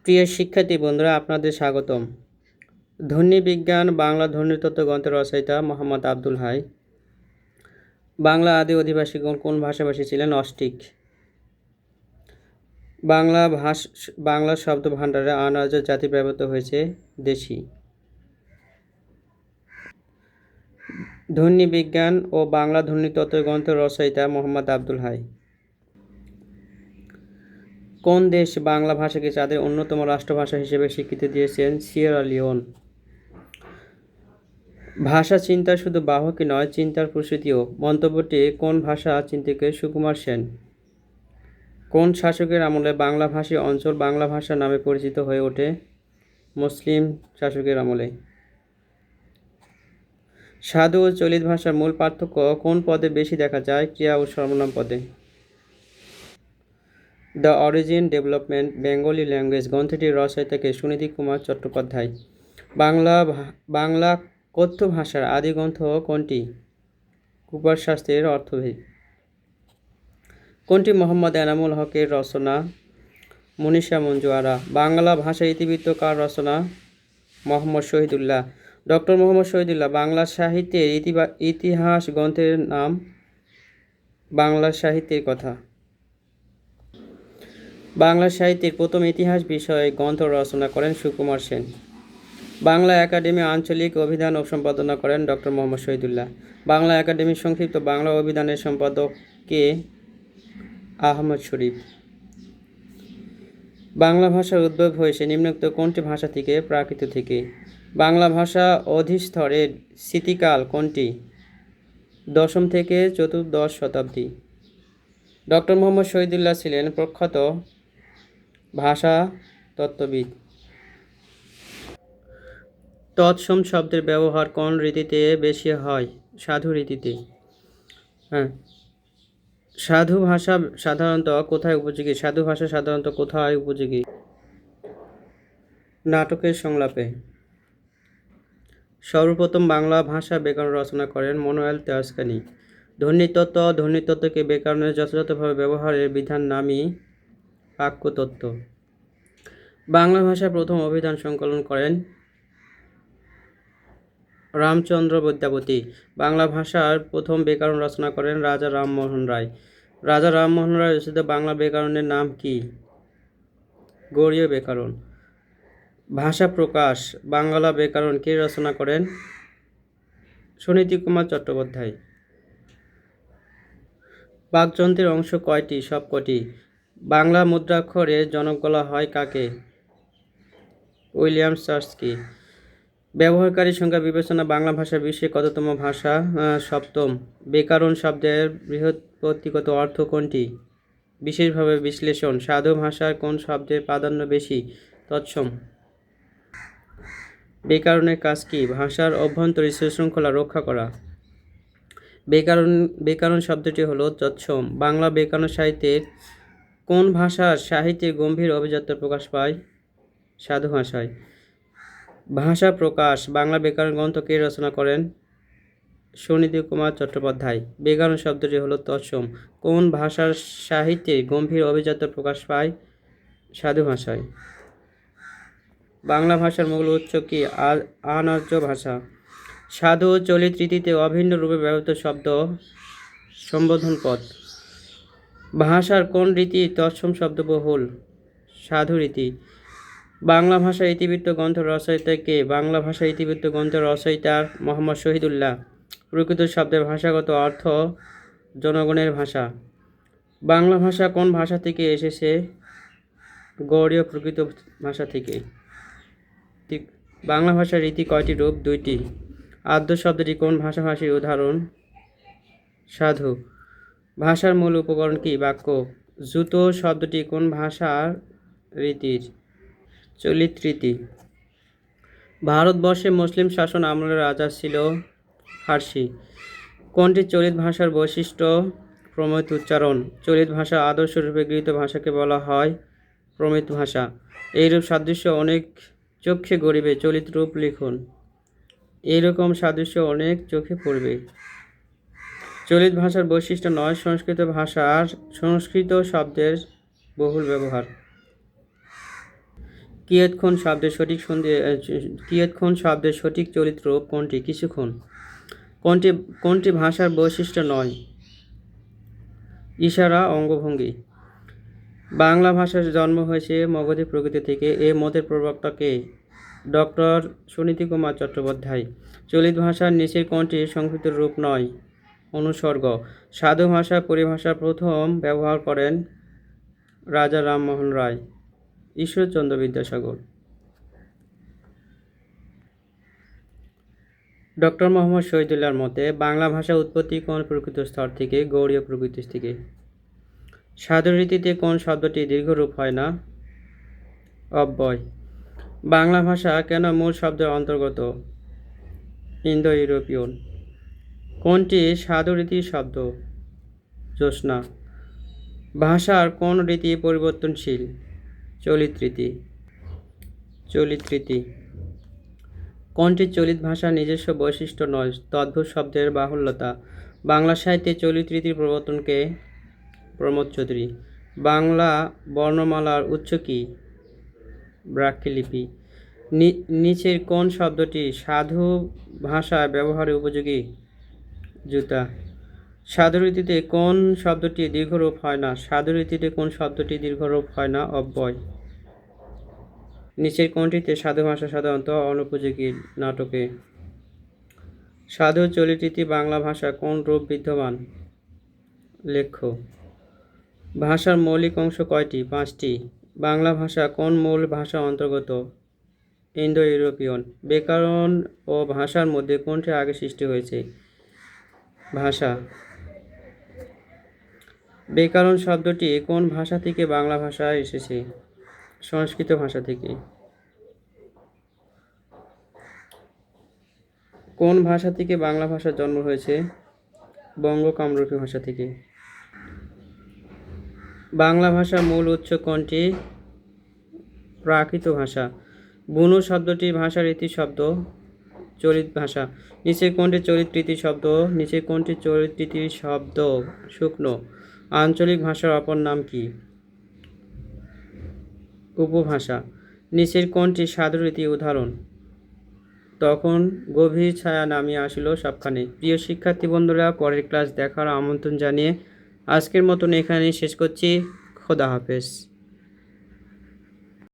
প্রিয় শিক্ষার্থী বন্ধুরা, আপনাদের স্বাগতম। ধ্বনি বিজ্ঞান বাংলা ধ্বনিতত্ত্ব গ্রন্থের রচয়িতা মোহাম্মদ আব্দুল হাই। বাংলা আদি অধিবাসীগণ কোন ভাষাভাষী ছিলেন? অস্ট্রিক। বাংলা শব্দ ভাণ্ডারে আনার্য জাতি ব্যবহৃত হয়েছে দেশি। ধ্বনি বিজ্ঞান ও বাংলা ধ্বনিতত্ত্ব গ্রন্থের রচয়িতা মোহাম্মদ আব্দুল হাই। কোন দেশ বাংলা ভাষাকে তাদের অন্যতম রাষ্ট্রভাষা হিসেবে স্বীকৃতি দিয়েছেন? Sierra Leone. ভাষা চিন্তা শুধু বাহকই নয়, চিন্তার প্রসূতিও। মন্তব্যটি কোন ভাষা চিন্তকের? সুকুমার সেন। কোন শাসকের আমলে বাংলাভাষী অঞ্চল বাংলা ভাষা নামে পরিচিত হয়ে ওঠে? মুসলিম শাসকের আমলে। সাধু ও চলিত ভাষার মূল পার্থক্য কোন পদে বেশি দেখা যায়? ক্রিয়া ও সর্বনাম পদে। The origin development Bengali language গ্রন্থটির রচয়িতাকে? সুনীতি কুমার চট্টোপাধ্যায়। বাংলা কথ্য ভাষার আদি গ্রন্থ কোনটি? কুপার শাস্ত্রের অর্থভেদ। কোনটি মোহাম্মদ এনামুল হকের রচনা? মনীষা মঞ্জু আরা। বাংলা ভাষা ইতিবৃত্ত কার রচনা? মোহাম্মদ শহীদুল্লাহ। ডক্টর মোহাম্মদ শহীদুল্লাহ। বাংলা সাহিত্যের ইতিহাস গ্রন্থের নাম? বাংলা সাহিত্যের কথা। বাংলা সাহিত্যের প্রথম ইতিহাস বিষয়ে গ্রন্থ রচনা করেন সুকুমার সেন। বাংলা একাডেমি আঞ্চলিক অভিধান সম্পাদনা করেন ডক্টর মোহাম্মদ শহীদুল্লাহ। বাংলা একাডেমির সংক্ষিপ্ত বাংলা অভিধানের সম্পাদক কে? আহমদ শরীফ। বাংলা ভাষার উদ্ভব হয়েছে নিম্নোক্ত কোনটি ভাষা থেকে? প্রাকৃত থেকে। বাংলা ভাষা অধিস্তরের স্মৃতিকাল কোনটি? দশম থেকে চতুর্দশ শতাব্দী। ডক্টর মোহাম্মদ শহীদুল্লাহ ছিলেন প্রখ্যাত ভাষা তত্ত্ববিদ। তৎসম শব্দের ব্যবহার কোন রীতিতে বেশি হয়? সাধু রীতিতে। সাধু ভাষা সাধারণত কোথায় উপযোগী? সাধু ভাষা সাধারণত কোথায় উপযোগী? নাটকের সংলাপে। সর্বপ্রথম বাংলা ভাষা ব্যাকরণ রচনা করেন মনোয়েল তেজস্ক্রিয়ানি। ধ্বনিতত্ত্বকে ব্যাকরণের যথাযথভাবে ব্যবহারের বিধান নামই বাক্যতত্ত্ব। বাংলা ভাষার প্রথম অভিধান সংকলন করেন রামচন্দ্র বিদ্যাপতি। বাংলা ভাষার প্রথম ব্যাকরণ রচনা করেন রাজা রামমোহন রায়। রাজা রামমোহন রায় রচিত বাংলা ব্যাকরণের নাম কি? গৌড়ীয় ব্যাকরণ। ভাষা প্রকাশ বাংলা ব্যাকরণ কে রচনা করেন? সুনীতি কুমার চট্টোপাধ্যায়। বাকযন্ত্রের অংশ কয়টি? সবকটি। বাংলা মুদ্রাক্ষরের জনক বলা হয় কাকে? উইলিয়াম চার্চকে। ব্যবহারকারী সংখ্যা বিবেচনা বাংলা ভাষা বিশ্বে কততম ভাষা? সপ্তম। ব্যাকরণ শব্দের বৃহৎপত্তিগত অর্থ কোনটি? বিশেষভাবে বিশ্লেষণ। সাধু ভাষার কোন শব্দের প্রাধান্য বেশি? তৎসম। ব্যাকরণের কাজ কি? ভাষার অভ্যন্তরীণ শৃঙ্খলা রক্ষা করা। ব্যাকরণ শব্দটি হলো তৎসম। বাংলা ব্যাকরণ সাহিত্যের কোন ভাষার সাহিত্যের গম্ভীর অভিজাত্য প্রকাশ পায়? সাধু ভাষায়। ভাষা প্রকাশ বাংলা ব্যাকরণ গ্রন্থ কে রচনা করেন? সুনীতি কুমার চট্টোপাধ্যায়। ব্যাকরণ শব্দটি হলো তৎসম। কোন ভাষার সাহিত্যে গম্ভীর অভিজাত্য প্রকাশ পায়? সাধু ভাষায়। বাংলা ভাষার মূল উৎস কি? আনার্য ভাষা। সাধু ও চলিত রীতিতে অভিন্ন রূপে ব্যবহৃত শব্দ সম্বোধন পদ। ভাষার কোন রীতি তৎসম শব্দবহুল? সাধু রীতি। বাংলা ভাষা ইতিবৃত্ত গ্রন্থের রচয়িতা কে? বাংলা ভাষা ইতিবৃত্ত গ্রন্থের রচয়িতা মোহাম্মদ শহীদুল্লাহ। প্রকৃত শব্দের ভাষাগত অর্থ জনগণের ভাষা। বাংলা ভাষা কোন ভাষা থেকে এসেছে? গৌড়ীয় প্রকৃত ভাষা থেকে। বাংলা ভাষার রীতি কয়টি রূপ? দুইটি। আদ্য শব্দটি কোন ভাষাভাষীর উদাহরণ? সাধু। ভাষার মূল উপকরণ কি? বাক্য। জুতো শব্দটি কোন ভাষার রীতির? চলিত রীতি। ভারতবর্ষে মুসলিম শাসন আমলের রাজা ছিল ফার্সি। কোনটি চলিত ভাষার বৈশিষ্ট্য? প্রমিত উচ্চারণ। চলিত ভাষা আদর্শরূপে গৃহীত ভাষাকে বলা হয় প্রমিত ভাষা। এইরূপ সাদৃশ্য অনেক চোখে গড়িবে, চলিত রূপ লিখুন। এইরকম সাদৃশ্য অনেক চোখে পড়বে। চলিত ভাষার বৈশিষ্ট্য নয়, সংস্কৃত শব্দের বহুল ব্যবহার। কিয়ৎক্ষণ শব্দের সঠিক কিয়ৎক্ষণ শব্দের সঠিক চরিত্র কোনটি? কিছুক্ষণ। কোনটি কোনটি ভাষার বৈশিষ্ট্য নয়? ইশারা, অঙ্গভঙ্গি। বাংলা ভাষার জন্ম হয়েছে মগধী প্রকৃতি থেকে, এ মতের প্রবক্তা কে? ডক্টর সুনীতি কুমার চট্টোপাধ্যায়। চলিত ভাষার নিচের কোনটি সংস্কৃত রূপ নয়? অনুসর্গ। সাধু ভাষা পরিভাষা প্রথম ব্যবহার করেন রাজা রামমোহন রায়। ঈশ্বরচন্দ্র বিদ্যাসাগর। ডক্টর মোহাম্মদ শহীদুল্লাহর মতে বাংলা ভাষা উৎপত্তি কোন প্রকৃত স্তর থেকে? গৌড়ীয় প্রকৃতি থেকে। সাধু রীতিতে কোন শব্দটি দীর্ঘরূপ হয় না? অব্যয়। বাংলা ভাষা কেন মূল শব্দের অন্তর্গত? ইন্দো ইউরোপীয়। কোনটি সাধু রীতির শব্দ? জ্যোৎস্না। ভাষার কোন রীতি পরিবর্তনশীল? চলিত রীতি। চলিত রীতি। কোনটি চলিত ভাষার নিজস্ব বৈশিষ্ট্য নয়? তদ্ভুত শব্দের বাহুল্যতা। বাংলা সাহিত্যে চলিত রীতির প্রবর্তনকে? প্রমোদ চৌধুরী। বাংলা বর্ণমালার উৎস কি? ব্রাহ্মীলিপি। নিচের কোন শব্দটি সাধু ভাষায় ব্যবহারের উপযোগী? জুতা। সাধু রীতিতে কোন শব্দটি দীর্ঘরূপ হয় না? সাধু রীতিতে কোন শব্দটি দীর্ঘরূপ হয় না? অব্যয়। নিচের কোনটিতে সাধু ভাষা সাধারণত অনুপযোগী? নাটকে। সাধু চলিত রীতি বাংলা ভাষা কোন রূপ বিদ্যমান? লেখ্য। ভাষার মৌলিক অংশ কয়টি? 5টি। বাংলা ভাষা কোন মূল ভাষার অন্তর্গত? ইন্দো ইউরোপীয়। ব্যাকরণ ও ভাষার মধ্যে কোনটি আগে সৃষ্টি হয়েছে? ভাষা। ব্যাকরণ শব্দটি কোন ভাষা থেকে বাংলা ভাষায় এসেছে? সংস্কৃত ভাষা থেকে। কোন ভাষা থেকে বাংলা ভাষার জন্ম হয়েছে? বঙ্গ কামরূপী ভাষা থেকে। বাংলা ভাষার মূল উৎস কোনটি? প্রাকৃত ভাষা। বুনু শব্দটি ভাষার রীতি শব্দ। চলিত ভাষা। নিচের কোনটি চলিত রীতি শব্দ? নিচের কোনটি চলিত রীতির শব্দ? শুকনো। আঞ্চলিক ভাষার অপর নাম কি? উপভাষা। নিচের কোনটি সাধু রীতি উদাহরণ? তখন গভীর ছায়া নামিয়ে আসিল সবখানে। প্রিয় শিক্ষার্থী বন্ধুরা, পরের ক্লাস দেখার আমন্ত্রণ জানিয়ে আজকের মতন এখানেই শেষ করছি। খোদা হাফেজ।